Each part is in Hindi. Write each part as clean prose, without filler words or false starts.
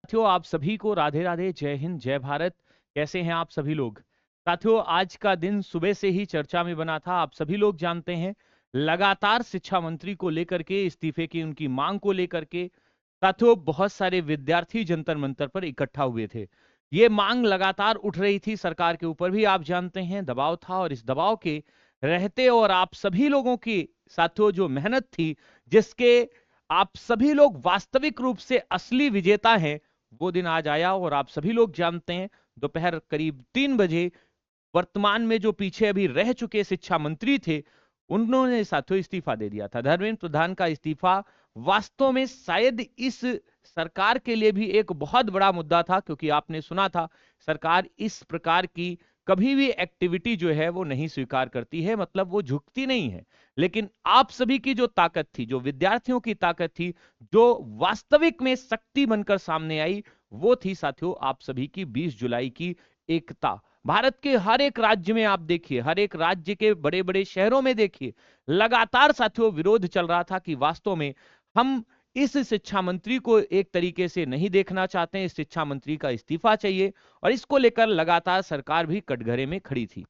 साथियों, आप सभी को राधे राधे, जय हिंद, जय भारत। कैसे हैं आप सभी लोग? साथियों, आज का दिन सुबह से ही चर्चा में बना था। आप सभी लोग जानते हैं, लगातार शिक्षा मंत्री को लेकर के, इस्तीफे की उनकी मांग को लेकर के साथियों बहुत सारे विद्यार्थी जंतर मंतर पर इकट्ठा हुए थे। ये मांग लगातार उठ रही थी, सरकार के ऊपर भी आप जानते हैं दबाव था, और इस दबाव के रहते और आप सभी लोगों की साथियों जो मेहनत थी, जिसके आप सभी लोग वास्तविक रूप से असली विजेता हैं, वो दिन आज आया। और आप सभी लोग जानते हैं, दोपहर करीब 3 बजे वर्तमान में जो पीछे अभी रह चुके शिक्षा मंत्री थे, उन्होंने साथियों इस्तीफा दे दिया था। धर्मेंद्र प्रधान का इस्तीफा वास्तव में शायद इस सरकार के लिए भी एक बहुत बड़ा मुद्दा था, क्योंकि आपने सुना था सरकार इस प्रकार की कभी भी एक्टिविटी जो है वो नहीं स्वीकार करती है, मतलब वो झुकती नहीं है। लेकिन आप सभी की जो ताकत थी, जो विद्यार्थियों की ताकत थी, जो वास्तविक में शक्ति बनकर सामने आई, वो थी साथियों आप सभी की 20 जुलाई की एकता। भारत के हर एक राज्य में आप देखिए, हर एक राज्य के बड़े बड़े शहरों में देखिए, लगातार साथियों विरोध चल रहा था कि वास्तव में हम इस शिक्षा मंत्री को एक तरीके से नहीं देखना चाहते हैं, इस शिक्षा मंत्री का इस्तीफा चाहिए। और इसको लेकर लगातार सरकार भी कटघरे में खड़ी थी।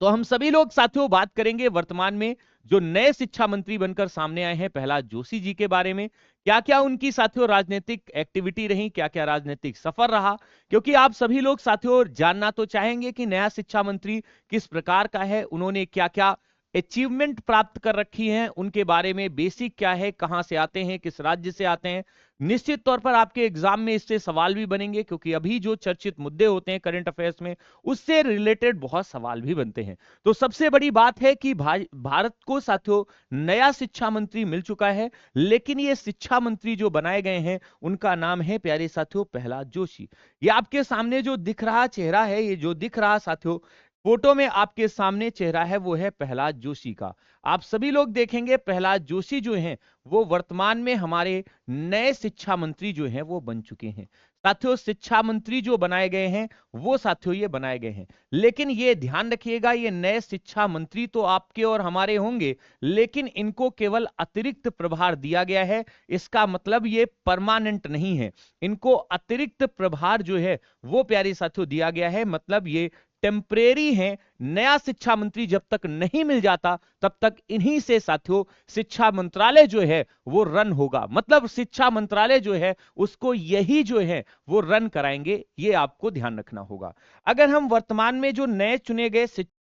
तो हम सभी लोग साथियों बात करेंगे वर्तमान में जो नए शिक्षा मंत्री बनकर सामने आए हैं प्रहलाद जोशी जी के बारे में। क्या क्या उनकी साथियों राजनीतिक एक्टिविटी रही, क्या क्या राजनीतिक सफर रहा, क्योंकि आप सभी लोग साथियों जानना तो चाहेंगे कि नया शिक्षा मंत्री किस प्रकार का है, उन्होंने क्या क्या अचीवमेंट प्राप्त कर रखी हैं, उनके बारे में बेसिक क्या है, कहां से आते हैं, किस राज्य से आते हैं। निश्चित तौर पर आपके एग्जाम में इससे सवाल भी बनेंगे, क्योंकि अभी जो चर्चित मुद्दे होते हैं करंट अफेयर्स में, उससे रिलेटेड बहुत सवाल भी बनते हैं। तो सबसे बड़ी बात है कि भारत को साथियों नया शिक्षा मंत्री मिल चुका है, लेकिन ये शिक्षा मंत्री जो बनाए गए हैं उनका नाम है प्यारे साथियों प्रहलाद जोशी। ये आपके सामने जो दिख रहा चेहरा है, ये जो दिख रहा साथियों फोटो में आपके सामने चेहरा है, वो है प्रहलाद जोशी का। आप सभी लोग देखेंगे प्रहलाद जोशी जो हैं वो वर्तमान में हमारे नए शिक्षा मंत्री जो हैं वो बन चुके हैं। साथियों शिक्षा मंत्री जो बनाए गए हैं वो साथियों ये बनाए गए हैं, लेकिन ये ध्यान रखिएगा, ये नए शिक्षा मंत्री तो आपके और हमारे होंगे, लेकिन इनको केवल अतिरिक्त प्रभार दिया गया है। इसका मतलब ये परमानेंट नहीं है, इनको अतिरिक्त प्रभार जो है वो प्यारे साथियों दिया गया है, मतलब ये टेम्परेरी है। नया शिक्षा मंत्री जब तक नहीं मिल जाता तब तक इन्हीं से साथियों शिक्षा मंत्रालय जो है वो रन होगा, मतलब शिक्षा मंत्रालय जो है उसको यही जो है वो रन कराएंगे, ये आपको ध्यान रखना होगा। अगर हम वर्तमान में जो नए चुने गए